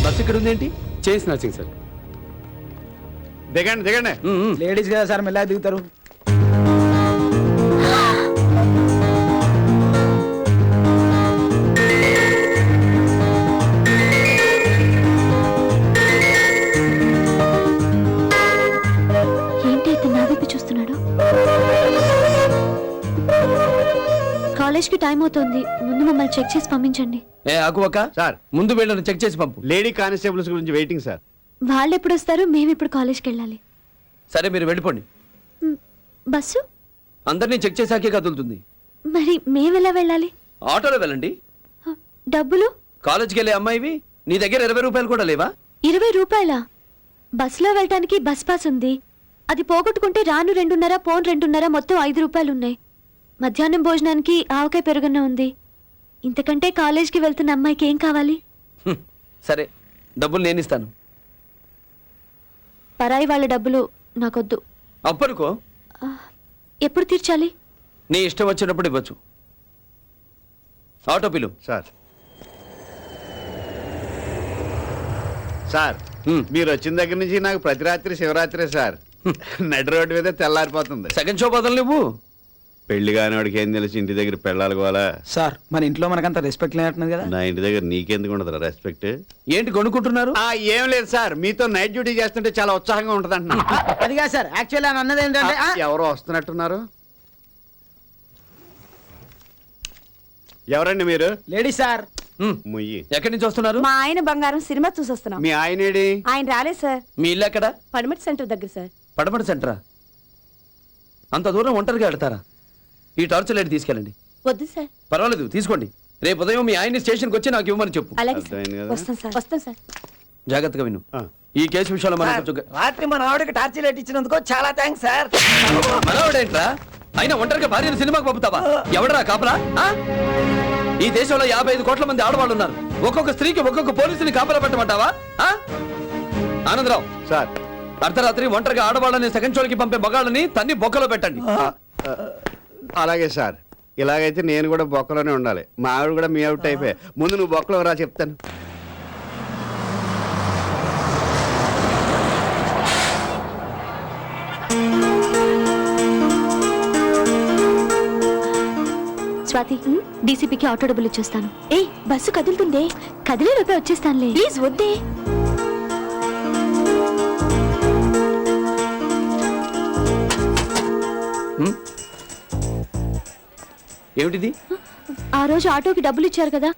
బస్ ఇక్కడ ఉందేంటి? చేసి నర్సింగ్ సార్. దిగండి, దిగండి. లేడీస్ కదా సార్, మెల్లగా దిగుతారు. కాలేజ్ కి టైం అవుతోంది, ముందు మమ్మల్ని చెక్ చేసి పంపించండి. ఏ ఆకువక్క సార్, ముందు వీళ్ళని చెక్ చేసి పంపు. లేడీ కానిస్టేబుల్స్ గురించి వెయిటింగ్ సార్. వాళ్ళు ఎప్పుడు వస్తారు? మేము ఇప్పుడు కాలేజ్కి వెళ్ళాలి. సరే మీరు వెళ్ళిపోండి. బస్సు అందరినీ చెక్ చేసాకే కదులుతుంది. మరి మేమెలా వెళ్ళాలి? ఆటోలో వెళ్ళండి. డబ్బులు? కాలేజ్కి వెళ్ళే అమ్మాయివి, నీ దగ్గర 20 రూపాయలు కూడా లేవా? 20 రూపాయలా? బస్సులో వెళ్ళటానికి బస్ పాస్ ఉంది, అది పోగొట్టుకుంటే రాను 2.5, పోను 2.5, మొత్తం 5 రూపాయలు ఉన్నాయి. మధ్యాహ్నం భోజనానికి ఆవకాయ పెరుగున్న ఉంది. ఇంతకంటే కాలేజ్కి వెళ్తున్న అమ్మాయికి ఏం కావాలి? సరే, డబ్బులు నేను ఇస్తాను. పరాయి వాళ్ళ డబ్బులు నాకొద్దు. అప్పనుకో. ఎప్పుడు తీర్చాలి? నీ ఇష్టం వచ్చినప్పుడు ఇవ్వచ్చు. ఆటో పిలు. సార్, సార్, మీరు వచ్చిన దగ్గర నుంచి నాకు ప్రతి రాత్రి శివరాత్రి సార్. నడి రోడ్డు మీద తెల్లారిపోతుంది. సెకండ్ షో బదులు నువ్వు. పెళ్లి కానివాడికి ఏం తెలిసి ఇంటి దగ్గర పెళ్ళాలి కోవాలా? సార్, మన ఇంట్లో మనకంత రెస్పెక్ట్ లేనట్టున్నది కదా. నా ఇంటి దగ్గర నీకెందుకు ఉండదు రెస్పెక్ట్? ఏంటి కొనుక్కుంటున్నారు? ఏం లేదు సార్, మీతో నైట్ డ్యూటీ చేస్తుంటే చాలా ఉత్సాహంగా ఉంటది అంటున్నా. అది కాదు సార్, యాక్చువల్లీ అని అన్నది ఏంటంటే ఎవరో వస్తున్నట్టున్నారు. ఎవరండి మీరు? Ladies sir. ముయ్యి. ఎక్కడి నుంచి వస్తున్నారు? మా ఆయన బంగారం సినిమా చూసొస్తున్నాం. మీ ఆయనేడి? ఆయన రాలేదు సార్. మీ ఇల్లు ఎక్కడ? పడమటి సెంటర్ దగ్గర సార్. పడమటి సెంటరా? అంత దూరం ఒంటరిగా వెళ్తారా? ఈ టార్చ్ లైట్ తీసుకెళ్ళండి. వద్దు సార్. పర్వాలేదు, తీసుకోండి. రేపు ఉదయం మీ ఆయన్ని స్టేషన్కి వచ్చి నాకు ఇవ్వమని చెప్పు. అలాగే అర్థమైంది కదా? వస్తాం సార్. వస్తాం సార్. జాగ్రత్తగా విను. ఈ కేసు విషయంలో మనం కొంచెం రాత్రి మన ఆవిడకి టార్చ్ లైట్ ఇచ్చినందుకు చాలా థ్యాంక్స్ సార్. మనవాడేంట్రా? అయినా ఒంటరిగా భార్యను సినిమాకి పంపుతావా? ఎవడరా కాపలా? ఈ దేశంలో 55 కోట్ల మంది ఆడవాళ్ళు ఉన్నారు. ఒక్కొక్క స్త్రీకి ఒక్కొక్క పోలీసుని కాపలా పెట్టమంటావా? ఆనందరావు సార్, అర్ధరాత్రి ఒంటరిగా ఆడవాళ్ళని సెకండ్ షోకి పంపే మగాళ్ళని తన్ని బొక్కలో పెట్టండి. అలాగే సార్. ఇలాగైతే నేను కూడా బొక్కలోనే ఉండాలి. మా ఆవిడ కూడా మీ ఆవిడ టైపే. ముందు నువ్వు బొక్కలో రా చెప్తాను. స్వాతి డీసీపీకి ఆటో డబ్బులు ఇచ్చేస్తాను. ఏ బస్సు కదులుతుందే, కదిలే లోపే వచ్చేస్తానులే. ప్లీజ్ వద్దే. ఏమిటిది? ఆ రోజు ఆటోకి డబ్బులు ఇచ్చారు కదా,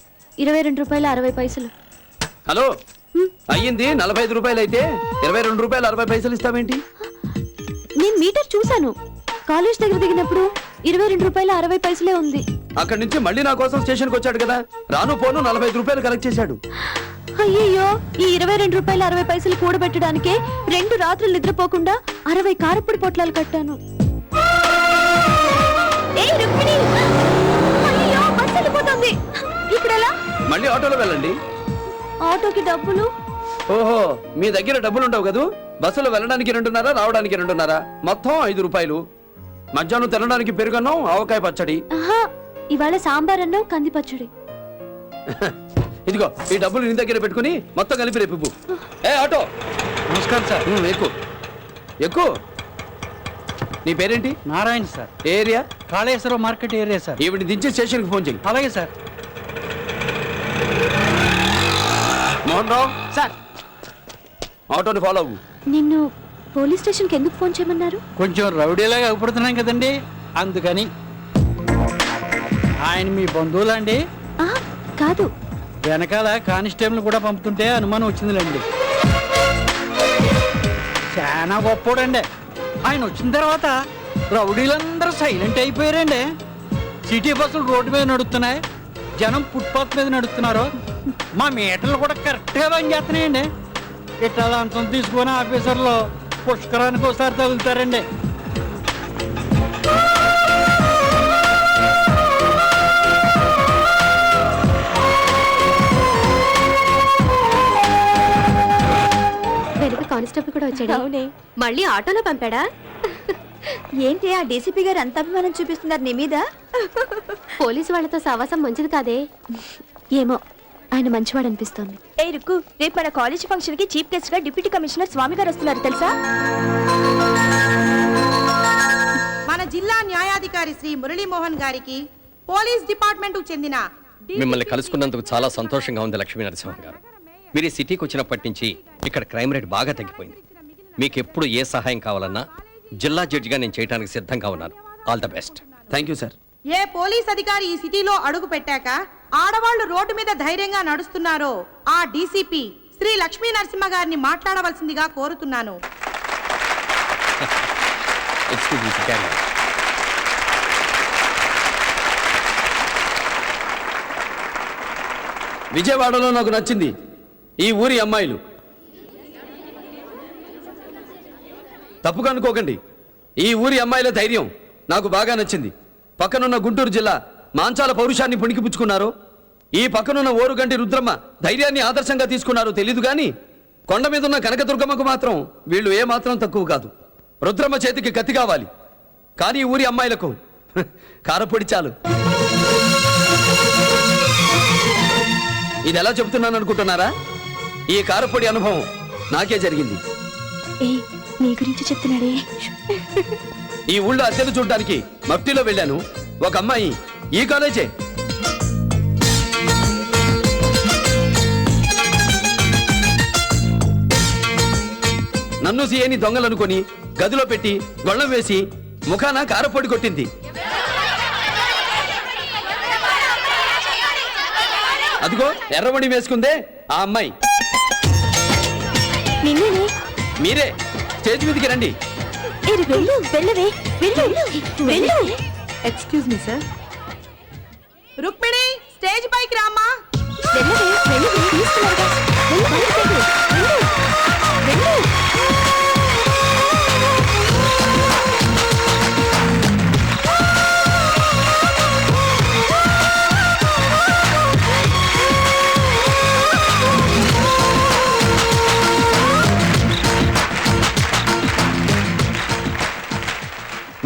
22 రూపాయలు 60 పైసలు. హలో, అయ్యింది 45 రూపాయలు అయితే 22 రూపాయలు 60 పైసలు ఇస్తావేంటి? నేను మీటర్ చూశాను. కాలేజ్ దగ్గర దిగినప్పుడు 22 రూపాయలు 60 పైసలే ఉంది. అక్కడి నుంచి మళ్ళీ నా కోసం స్టేషన్కి వచ్చాడు కదా, రాను పోను 45 రూపాయలు కలెక్ట్ చేశాడు. అయ్యయ్యో, ఈ 22 రూపాయలు 60 పైసలు కూడబెట్టడానికే 2 రాత్రులు నిద్రపోకుండా 60 కారപ്പൊడి పొట్లాలు కట్టాను. ఏయ్ రుక్మిణి, అయ్యో బస్సు వెళ్ళిపోతుంది. ఇప్పుడెలా? మళ్ళీ ఆటోలో వెళ్ళండి. ఆటోకి డబ్బులు? ఓహో, మీ దగ్గర డబ్బులు ఉండవు కదూ. బస్సులో వెళ్ళడానికి 2.5, రావడానికి 2.5, మొత్తం 5 రూపాయలు. మధ్యాహ్నం తినడానికి పెరుగన్నం, ఆవకాయ పచ్చడి. ఆహా, ఇవాళ సాంబార్ అన్నం, కంది పచ్చడి. ఇదిగో ఈ డబ్బులు నీ దగ్గర పెట్టుకుని మొత్తం కలిపి రేపు ఇవ్వు. ఏ ఆటో, నమస్కారం సార్. ఎక్కు ఎక్కు. నీ పేరేంటి? నారాయణ సార్. ఏ area? Kaleshwaram market area sir. ఈవిడ దించి స్టేషన్కి ఫోన్ చెయ్యి. అలాగే సార్. మోహన్ రావు సార్, ఆటోని ఫాలో అవ్వు. నిన్ను పోలీస్ స్టేషన్కి ఎందుకు ఫోన్ చేయమన్నారు? కొంచెం రౌడీలాగా అగుపడుతున్నాం కదండి, అందుకని. ఆయన మీ బంధువులండి? కాదు, వెనకాల కానిస్టేబుల్ కూడా పంపుతుంటే అనుమానం వచ్చిందిలేండి. చాలా గొప్పోడండి. ఆయన వచ్చిన తర్వాత రౌడీలందరూ సైలెంట్ అయిపోయారండి. సిటీ బస్సులు రోడ్డు మీద నడుస్తున్నాయి, జనం ఫుట్పాత్ మీద నడుస్తున్నారు. మా మీటర్లు కూడా కరెక్ట్గా పనిచేస్తున్నాయండి. ఇట్లా అంతం తీసుకుని ఆఫీసర్లు పుష్కరానికి ఒకసారి తగులుతారండి. వెనక కానిస్టేబుల్ కూడా వచ్చాడు. అవునే, మళ్ళీ ఆటోలో పంపాడా? ఏంటి ఆ డీసీపీ గారు అంత అభిమానం చూపిస్తున్నారు నీ మీద? పోలీసు వాళ్ళతో సహవాసం మంచిది కాదే. ఏమో, ఆయన మంచివాడు అనిపిస్తోంది. ఏ రుక్కు, రేపు మన కాలేజ్ ఫంక్షన్ కి చీఫ్ గెస్ట్ గా డిప్యూటీ కమిషనర్ స్వామి గారు వస్తున్నారు తెలుసా? మన జిల్లా న్యాయాధికారి శ్రీ మురళీమోహన్ గారికి పోలీస్ డిపార్ట్మెంట్ కు చెందిన మిమ్మల్ని కలుసుకున్నందుకు చాలా సంతోషంగా ఉంది లక్ష్మీ నరసింహన్ గారు. మీరు ఈ సిటీకి వచ్చినప్పటి నుంచి ఇక్కడ క్రైమ్ రేట్ బాగా తగ్గిపోయింది. మీకు ఎప్పుడు ఏ సహాయం కావాలన్నా జిల్లా జడ్జిగా నేను చేయడానికి సిద్ధంగా ఉన్నాను. All the best. Thank you sir. A police అధికారి ఈ సిటీలో అడుగు పెట్టాక ఆడవాళ్లు రోడ్డు మీద ధైర్యంగా నడుస్తున్నారో ఆ డీసీపీ శ్రీ లక్ష్మీ నరసింహ గారిని మాట్లాడవలసిందిగా కోరుతున్నాను. విజయవాడలో నాకు నచ్చింది ఈ ఊరి అమ్మాయిలు. తప్పుగా అనుకోకండి, ఈ ఊరి అమ్మాయిల ధైర్యం నాకు బాగా నచ్చింది. పక్కనున్న గుంటూరు జిల్లా మాంచాల పౌరుషాన్ని పుణికిపుచ్చుకున్నారు. ఈ పక్కనున్న ఓరుగంటి రుద్రమ్మ ధైర్యాన్ని ఆదర్శంగా తీసుకున్నారు తెలీదు కానీ కొండ మీద ఉన్న కనకదుర్గమ్మకు మాత్రం వీళ్ళు ఏ మాత్రం తక్కువ కాదు. రుద్రమ్మ చేతికి కత్తి కావాలి, కానీ ఊరి అమ్మాయిలకు కారపొడి చాలు. ఇది ఎలా చెబుతున్నాను అనుకుంటున్నారా? ఈ కారపొడి అనుభవం నాకే జరిగింది. నీ గురించి చెప్తున్నాడే. ఈ ఊళ్ళో అద్దెలు చూడడానికి మఫ్టీలో వెళ్ళాను. ఒక అమ్మాయి ఈ కాలేజే. నన్ను సీఏని దొంగలనుకొని గదిలో పెట్టి గొళ్ళం వేసి ముఖాన కారపొడి కొట్టింది. అదిగో ఎర్రమణి వేసుకుందే ఆ అమ్మాయి. మీరే స్టేజ్ మీదకి రండి. Excuse me sir. Rukmini, stage పైకి రామ్మా.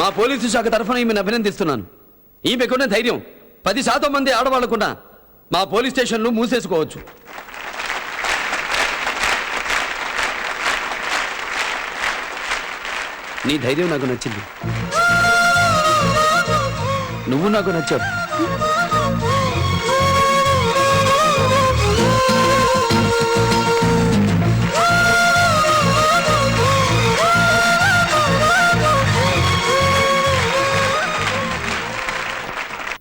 మా పోలీసు శాఖ తరఫున ఈమెను అభినందిస్తున్నాను. ఈమెకున్న ధైర్యం 10% మంది ఆడవాళ్లకున్న మా పోలీస్ స్టేషన్లు మూసేసుకోవచ్చు. నీ ధైర్యం నాకు నచ్చింది. నువ్వు నాకు నచ్చావు.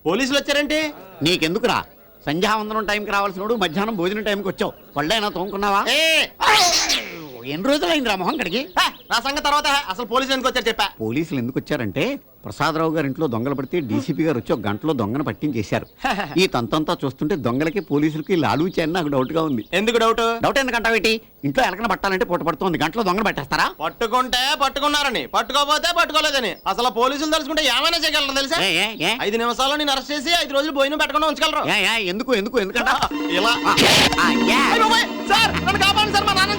పోలీసులు వచ్చారంటే నీకెందుకురా? సంధ్యావందనం టైంకి రావాల్సినోడు మధ్యాహ్నం భోజనం టైంకి వచ్చావు. పళ్ళైనా తోముకున్నావా? ఎన్ని రోజులైందిరా మొహం కడిగి? నా సంగతి తర్వాత అసలు పోలీసులు ఎందుకు వచ్చారు చెప్పా. పోలీసులు ఎందుకు వచ్చారంటే ప్రసాదరావు గారి ఇంట్లో దొంగలు పడితే డీసీపీ గారు వచ్చి ఒక గంటలో దొంగను పట్టించేశారు. ఈ తంతంతా చూస్తుంటే దొంగలకి పోలీసులకి లాలూచి అని నాకు డౌట్ గా ఉంది. ఎందుకు డౌట్? డౌట్ ఎందుకంటావేటి? ఇంట్లో ఎలకన పట్టాలంటే పూట పడుతుంది, గంటలో దొంగను పట్టేస్తారా? పట్టుకుంటే పట్టుకున్నారని, పట్టుకోపోతే పట్టుకోలేదని. అసలు పోలీసులు తెలుసుకుంటే ఏమైనా చేయగలరు తెలుసా? 5 నిమిషాల్లో నేను అరెస్ట్ చేసి 5 రోజులు భోజనం పెట్టకుండా ఉంచగలరు. ఎందుకు ఎందుకు ఎందుకంట ఇలా సార్ నన్ను కాపాడండి సార్, మా నాన్న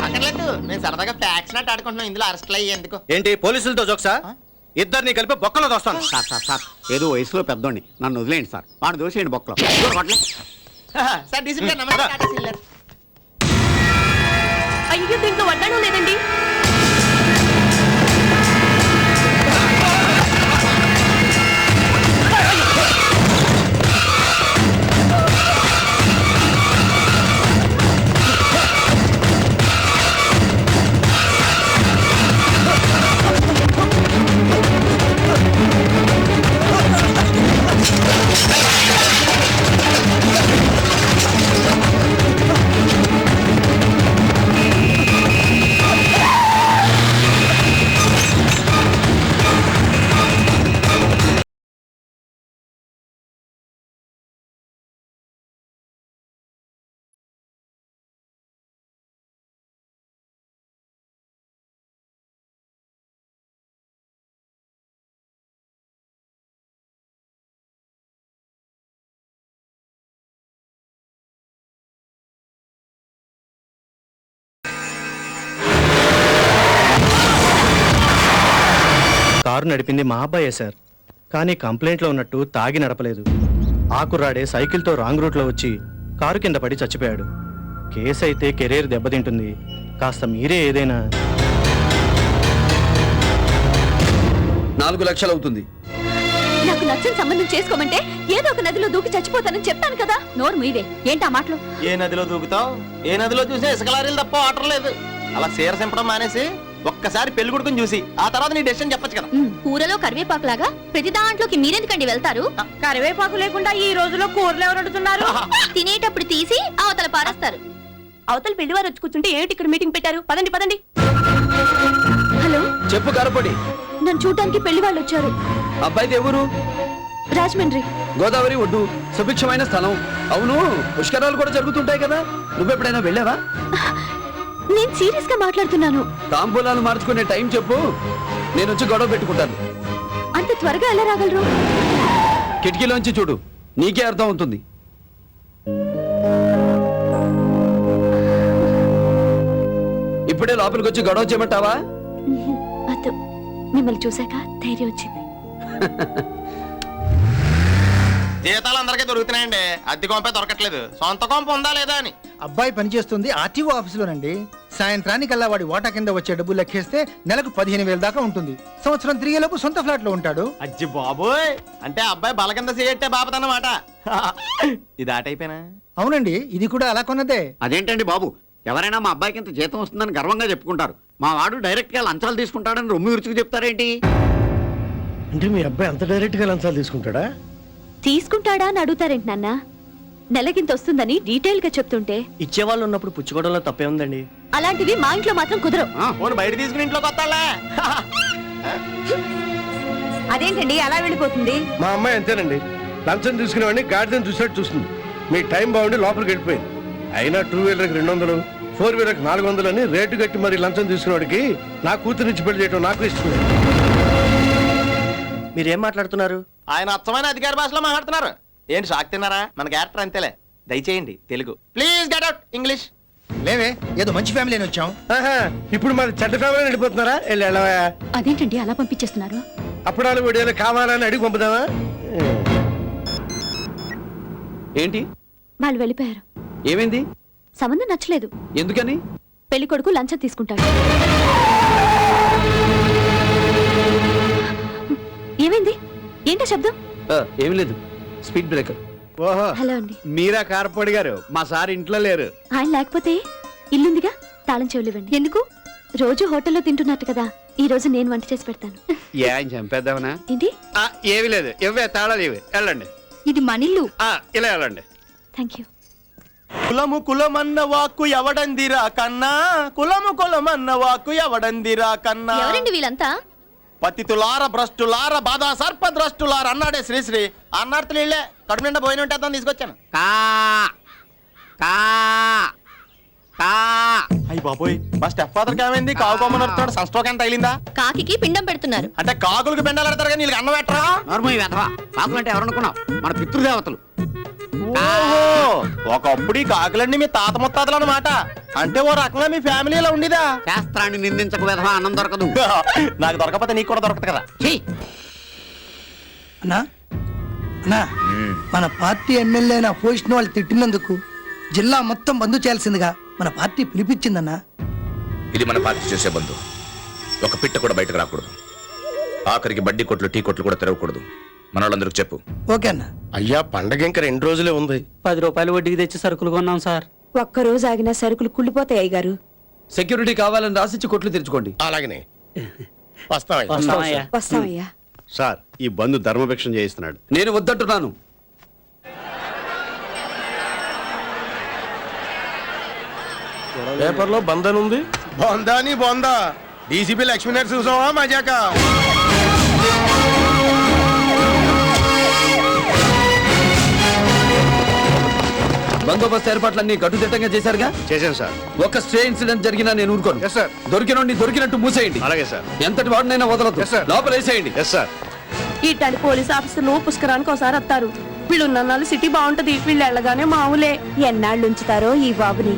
అక్కర్లేదు. నేను సరదాగా ఫ్యాక్స్ నట్టు ఆడుకుంటున్నాను, ఇందులో అరెస్ట్ అయ్యి ఎందుకు? ఏంటి పోలీసులతో జోక్సా? ఇద్దరిని కలిపి బొక్కలో దోస్తాను. సార్ ఏదో వయసులో పెద్దోడిని, నన్ను వదిలేయండి సార్. వాడు దోసేయండి బొక్కలో. సార్ డీసీపీ గారు నమస్తే. అయ్యో దీంట్లో వడ్డాను లేదండి. కారు నడిపింది మా అబ్బాయే సార్, కానీ కంప్లైంట్లో ఉన్నట్టు తాగి నడపలేదు. ఆ కుర్రాడే సైకిల్తో రాంగ్ రూట్లో వచ్చి కారు కింద పడి చచ్చిపోయాడు. కేసు అయితే కెరీర్ దెబ్బతింటుంది. కాస్త మీరే ఏదైనా. 4 లక్షలు అవుతుంది. నాకు నచ్చని సంబంధం చేసుకోమంటే ఏదో ఒక నదిలో దూకి చచ్చిపోతానని చెప్పాను కదా. నోరు మీవే ఏంటి ఆ మాటలు? ఏ నదిలో దూకుతావు? ఏ నదిలో చూసినా ఇసుక లారీలు తప్ప వాటర్ లేదు. అలా సీర సింపడం మానేసి ఒక్కసారి పెళ్లి కొడుకుని చూసి ఆ తర్వాత నీ డెసిషన్ చెప్పొచ్చు కదా. కూరలో కరివేపాకు లాగా ప్రతి దాంట్లోకి మీరెందుకండి వెళ్తారు? కరివేపాకు లేకుండా ఈ రోజులో కూరలు ఎవరు వండుతున్నారు? తినేటప్పుడు తీసి అవతల పారేస్తారు. అవతల పెళ్లివారు వచ్చి కూర్చుంటే ఏంటి ఇక్కడ మీటింగ్ పెట్టారు? పదండి పదండి. హలో, చెప్పు కరపడి. నన్ను చూడటానికి పెళ్లి వాళ్ళు వచ్చారు. అబ్బాయిది ఎవరు? రాజమండ్రి. గోదావరి ఒడ్డు, సుభిక్షమైన స్థలం. అవును, పుష్కరాలు కూడా జరుగుతుంటాయి కదా, నువ్వెప్పుడైనా వెళ్ళావా? నేను సీరియస్ గా మాట్లాడుతున్నాను. తాంబూలాలు మార్చుకునే టైం చెప్పు, నేను వచ్చి గొడవ పెట్టుకుంటాను. అంత త్వరగా ఎలా రాగలరు? కిటికీలోంచి చూడు, నీకే అర్థం అవుతుంది. ఇప్పుడే లోపలికి వచ్చి గొడవ చేయమంటావా? అద్దు, మిమ్మల్ని చూశాక ధైర్యం వచ్చింది. జీతాలు అందరికీ దొరుకుతున్నాయండి, అద్దె కొంపే దొరకట్లేదు. సొంత కొంప ఉందా లేదా అని. అబ్బాయి పనిచేస్తుంది ఆర్టీఓ ఆఫీసులోనండి. సాయంత్రానికల్లా వాడి వాటా కింద వచ్చే డబ్బు లెక్కేస్తే నెలకు 15,000 దాకా ఉంటుంది. సంవత్సరం తిరిగేలోపు సొంత ఫ్లాట్ లో ఉంటాడు. అజ్జి బాబోయ్, అంటే అబ్బాయి బల కింద చేయట్టే బాపతన్నమాట. ఇది ఆటైపోయినా? అవునండి, ఇది కూడా అలా కొన్నదే. అదేంటండి బాబు, ఎవరైనా మా అబ్బాయికి ఇంత జీతం వస్తుందని గర్వంగా చెప్పుకుంటారు. మా వాడు డైరెక్ట్ గా లంచాలు తీసుకుంటాడని రొమ్ము విరుచుకు చెప్తారేంటి? అంటే మీ అబ్బాయి అంత డైరెక్ట్ గా లంచాలు తీసుకుంటాడా? తీసుకుంటాడా అని అడుగుతారేంటి నాన్న? నెలకింత వస్తుందని డీటెయిల్ గా చెప్తుంటే. ఇచ్చేవాళ్ళు ఉన్నప్పుడు పుచ్చుకోవడంలో తప్పే ఉందండి. అలాంటివి మా ఇంట్లో మాత్రం కుదరవు. పోనీ బయట తీసుకుని ఇంట్లోకి వస్తాలే. అదేంటండి అలా వెళ్ళిపోతుంది? మా అమ్మాయి అంతేనండి, లంచం తీసుకునేవాడిని గాడిదని చూసినట్టు చూస్తుంది. మీ టైం బాగుండి లోపలికి వెళ్ళిపోయింది. అయినా 2 వీలర్కి 200, 4 వీలర్కి 400 అని రేటు కట్టి మరి లంచం తీసుకునేవాడికి నా కూతురునిచ్చి పెళ్లి చేయడం నాకు ఇష్టం లేదు. మీరేం మాట్లాడుతున్నారు? ఆయన అచ్చమైన అధికార భాషలో మాట్లాడుతున్నారు. ఏంటి షాక్ తిన్నారా? మన క్యారెక్టర్ అంతేలే. దయచేయండి Telugu. Please get out English. లేవే ఏదో మంచి ఫ్యామిలీ అని వచ్చాం. ఆహా, ఇప్పుడు మరి చెడ్డ ఫ్యామిలీ వెళ్ళిపోతున్నారా? వెళ్ళవా? అదేంటండి అలా పంపించేస్తున్నారు? అప్పుడాలు వీడియోలు కావాలని అడిగి పంపుదామా? ఏంటి వాళ్ళు వెళ్ళిపోయారు. ఏమైంది? సంబంధం నచ్చలేదు. ఎందుకని? పెళ్లి కొడుకు లంచం తీసుకుంటాడు. ఏమైంది? ఏంటో శబ్దం? ఏమీ లేదు, స్పీడ్ బ్రేకర్. ఓహో, హలో అండి. మీరా కారపొడి గారు? మా సార్ ఇంట్లో లేరు. ఆయన లేకపోతే ఇల్లుందిగా, తాళం చెవులు ఇవ్వండి. ఎందుకు? రోజు హోటల్లో తింటున్నట్టు కదా, ఈ రోజు నేను వంట చేసి పెడతాను. ఏ ఆయన చంపేద్దామనా? ఏంటి? ఏమి లేదు, ఇవే తాళాలు ఇవి. వెళ్ళండి. ఇది మనిల్లు. ఇలా వెళ్ళండి. Thank you. కులము కులమన్న వాక్కు ఎవడందిరా కన్నా, కులము కులమన్న వాక్కు ఎవడందిరా కన్నా. ఎవరండి వీళ్ళంతా? పతితులార భ్రష్టులార బాధా సర్ప ద్రష్టులార అన్నాడే శ్రీశ్రీ. అన్నార్థులు ఇళ్ళే కడుపు నిండా పోయిన ఉంటే తీసుకొచ్చాను. అయ్యి బాబోయ్, మా స్టెప్ ఫాదర్ ఏమైంది? కావు కొమ్మని వస్తాడు, సన్స్ట్రోక్ ఎంత తగిలిందా? కాకి పిండం పెడుతున్నారు. అంటే కాకులకు బెండాలు పెడతారు కానీ వీళ్ళకి అన్నం పెట్టరా? నార్మల్ వెధవా. కాకులు అంటే ఎవరనుకున్నావు? మన పితృదేవతలు. ఓహో, ఒకప్పుడు ఈ కాకులన్నీ మీ తాత ముత్తాతలు అన్నమాట. అంటే ఓ రకంగా మీ ఫ్యామిలీలో ఉండేదా? శాస్త్రాన్ని నిందించక వెధవా, అన్నం దొరకదు. నాకు దొరకపోతే నీకు కూడా దొరకదు కదా. అన్నా అన్నా, మన పార్టీ ఎమ్మెల్యే అయిన పోషణ వాళ్ళు తిట్టినందుకు జిల్లా మొత్తం బంద్ చేయాల్సిందిగా మన పార్టీ పిలిపించిందన్నా. ఇది మన పార్టీ చేసే బంధు. ఒక పిట్ట కూడా బయటకు రాకూడదు. ఆఖరికి బడ్డీ కొట్లు, టీ కొట్లు కూడా తెరవకూడదు. మన వాళ్ళందరికి చెప్పు. ఓకే అన్న. అయ్యా, పండగ ఇంకా 2 రోజులే ఉంది. 10 రూపాయలు వడ్డీకి తెచ్చి సరుకులు కొన్నాం సార్. ఒక్కరోజు ఆగిన సరుకులు కుళ్ళిపోతాయి అయ్యగారు. సెక్యూరిటీ కావాలని రాసిచ్చి కొట్లు తెరుచుకోండి. అలాగనే వస్తామయ్యా. వస్తామయ్యా. వస్తామయ్యా. సార్, ఈ బంధు ధర్మభిక్షం చేయిస్తున్నాడు. నేను వద్దంటున్నాను. పేపర్లో బంధన్ ఉంది. బొందాని బొందా. డీసీపీ లక్ష్మీనారాయణ చూసావా మజాక? బందోబస్తు ఏర్పాట్లన్నీ కట్టుదిట్టంగా చేశారుగా? చేశాను సార్. ఒక స్టే ఇన్సిడెంట్ జరిగినా నేను ఊరుకోను. Yes sir. దొరికినండి దొరికినట్టు మూసేయండి. అలాగే సార్. ఎంతటి వాడినైనా వదలదు. Yes sir. లోపల వేసేయండి. Yes sir. ఇట్లాంటి పోలీస్ ఆఫీసర్లు పుష్కరానికి ఒకసారి వస్తారు. వీళ్ళు ఉన్న సిటీ బాగుంటది, వీళ్ళు వెళ్ళగానే మామూలే. ఎన్నాళ్ళు ఉంచుతారో ఈ బాబుని.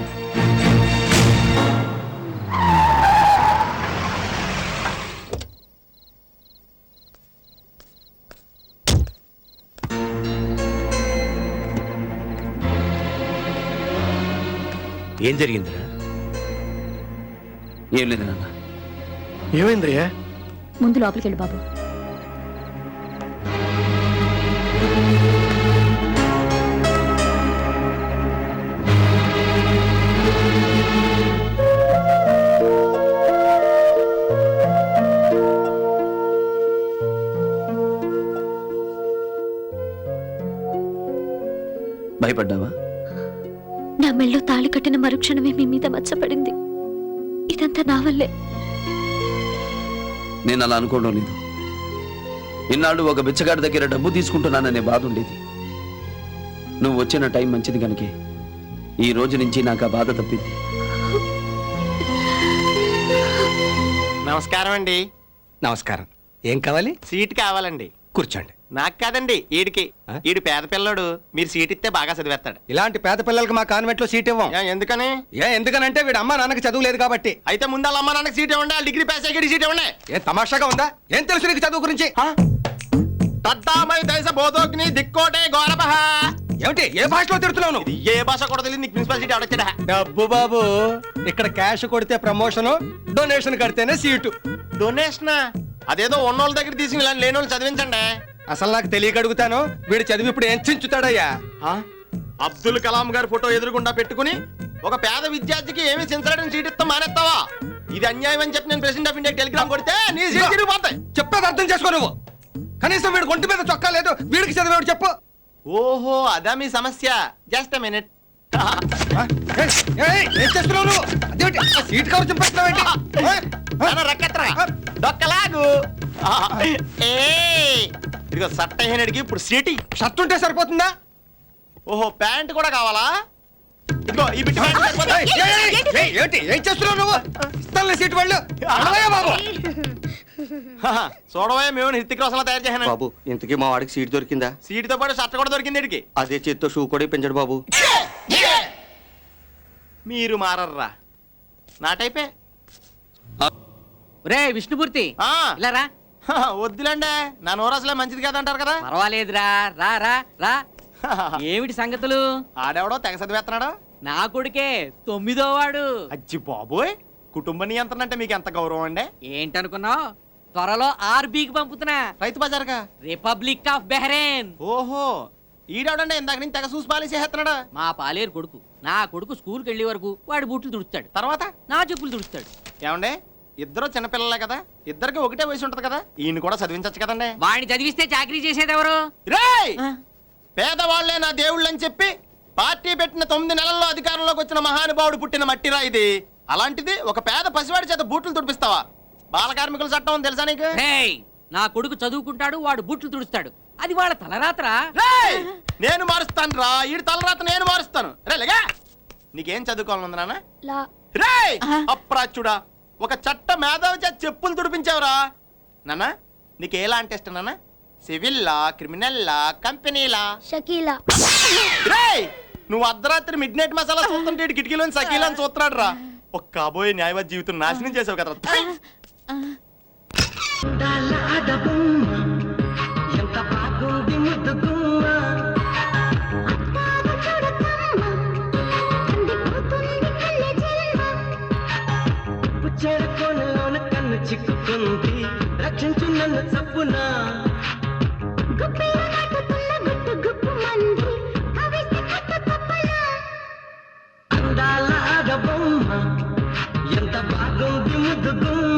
ఏం జరిగిందిరా? ఏం లేదు నాన్న. ఏమైందిరా? ముందు లోపలికి వెళ్ళు బాబు. భయపడ్డావా? నా మెళ్ళో తాళి కట్టిన మరుక్షణమే మీ మీద మచ్చపడింది. ఇదంతా నా వల్లే. నేను అలా అనుకోవడం లేదు. ఇన్నాళ్ళు ఒక బిచ్చగాడి దగ్గర డబ్బు తీసుకుంటున్నాననే బాధ ఉండేది. నువ్వు వచ్చిన టైం మంచిది కనుకే ఈ రోజు నుంచి నాకు ఆ బాధ తప్పింది. నమస్కారం అండి. నమస్కారం. ఏం కావాలి? సీట్ కావాలండి. కూర్చోండి. నాకు కాదండి, ఈడికి. ఈడు పేద పిల్లడు, మీరు సీట్ ఇస్తే బాగా చదివేస్తాడు. ఇలాంటి పేద పిల్లలకి మా కాన్వెంట్ లో సీట్ ఇవ్వం. ఎందుకని? ఎందుకనంటే వీడు అమ్మా నాన్నకి చదువు లేదు కాబట్టి. అయితే ముందు వాళ్ళ అమ్మ నాన్నకి సీట్ ఇవ్వండి, వాళ్ళ డిగ్రీ పాస్ అయ్యి సీట్ ఇవ్వండి. ఏం తమాషాగా ఉందా? ఏం తెలుసు నీకు చదువు గురించి? తద్దామై దేశ బోధోగ్ని దిక్కోటే గౌరవః. ఏమిటి? ఏ భాషలో తిడుతున్నావు? ఏ భాష కూడా తెలియదు నీకు. ప్రిన్సిపల్ సీట్ ఎవడొచ్చాడా? డబ్బు బాబు. ఇక్కడ క్యాష్ కొడితే ప్రమోషన్, డొనేషన్ కడితేనే సీటు. డొనేషనా? అదేదో ఉన్నోళ్ళ దగ్గర తీసుకుని ఇలా లేని వాళ్ళు చదివించండి. అసలు నాకు తెలియక అడుగుతాను, వీడు చదివి ఇప్పుడు ఏం చించుతాడయ్యా? అబ్దుల్ కలాం గారి ఫోటో ఎదురుగుండా పెట్టుకుని ఒక పేద విద్యార్థికి ఏమి చించలేడని సీట్ ఇస్తాం మానేస్తావా? ఇది అన్యాయం అని చెప్పి నేను ప్రెసిడెంట్ ఆఫ్ ఇండియా టెలిగ్రామ్ కొడితే నీ సీట్ తిరిగిపోతాయి. చెప్పేది అర్థం చేసుకో నువ్వు. కనీసం వీడు ఒంటి మీద చొక్కా లేదు, వీడికి చదివేవాడు చెప్పు. ఓహో, అదా మీ సమస్య. Just minute. ఏం చేస్తున్నావు నువ్వు? అదేమిటి సీట్ కవర్ చింపేస్తున్నావేంటి? రక్కత్రా డొక్కలాగు. ఇదిగో సట్ట అయినడికి ఇప్పుడు సీట్. షర్ట్ ఉంటే సరిపోతుందా? ఓహో, ప్యాంట్ కూడా కావాలా? ఇదిగో ఈ బిడ్డ ఏంటి? ఏం చేస్తున్నావు నువ్వు? ఇస్తానులే సీట్ వాళ్ళు. బాబు చూడవే, మేము హృతిక్ రోషన్ తయారు చేశాను బాబు. ఇంతకీ మా వాడికి సీట్ దొరికిందా? సీటుతో పాటు షర్ట్ కూడా దొరికింది. ఇడికి అదే చేత్తో షూ కూడా పెంచాడు బాబు. మీరు మారర్రా నా టైపే. రే విష్ణుమూర్తి ఆ, ఇలా రా. వద్దులేండి నా నోరు అసలే మంచిది కాదంటారు కదా. పర్వాలేదురా, రా రా రా. ఏమిటి సంగతులు? ఆడెవడో తెగ చదివేస్తున్నాడు. నా కొడుకే 9వ వాడు. అచ్చి బాబోయ్, కుటుంబ నియంత్రణ అంటే మీకు ఎంత గౌరవం అండి. ఏంటనుకున్నావు? త్వరలో ఆర్బీకి పంపుతున్నా. రైతు బజార్గా? Republic of Bahrain. ఓహో, ఈడాడండి ఇందాక నుంచి తెగ చూసి పాలి చేస్తున్నాడు. మా పాలేరు కొడుకు. నా కొడుకు స్కూల్కి వెళ్ళే వరకు వాడి బూట్లు తుడుస్తాడు, తర్వాత నా చెప్పులు తుడుస్తాడు. ఏమండి, ఇద్దరు చిన్నపిల్లలే కదా, ఇద్దరికి ఒకటే వయసు ఉంటది కదా, ఈయన కూడా చదివించచ్చు కదండి. వాడిని చదివిస్తే చాకరీ చేసేది ఎవరు? రేయ్, పేదవాళ్లే నా దేవుళ్ళు అని చెప్పి పార్టీ పెట్టిన 9 నెలల్లో అధికారంలోకి వచ్చిన మహానుభావుడు పుట్టిన మట్టిరా ఇది. అలాంటిది ఒక పేద పసివాడి చేత బూట్లు తుడిపిస్తావా? బాల కార్మికుల చట్టం తెలుసా నీకు? నా కొడుకు చదువుకుంటాడు, వాడు బూట్లు తుడుస్తాడు. అది వాళ్ళ తలరాత్రా. రేయ్, నేను మారుస్తాను రా, ఈ తలరాత నేను మారుస్తాను. రే లేగా, నీకేం చదువుకోవాలనుంది నాన్న? రేయ్ అప్రాచుడా, ఒక చట్ట మేధావి చేత చెప్పులు తుడిపించావురా. నాన్న నీకేలా అంటే ఇష్టం నాన్న? సివిల్లా, క్రిమినల్లా, కంపెనీలా? షకీలా. రేయ్, నువ్వు అర్ధరాత్రి మిడ్ నైట్ మసాలా చూస్తుంటే కిటికీలోని సకీలని చూస్తున్నాడు రా. ఒక కాబోయే న్యాయవాది జీవితం నాశనం చేసావు కదా. కన్ను చిక్కుకుంది, రక్షించు నన్ను చప్పునా. అందాల ఆడబొమ్మ ఎంత బాగుంది ముద్దు గుమ్మ.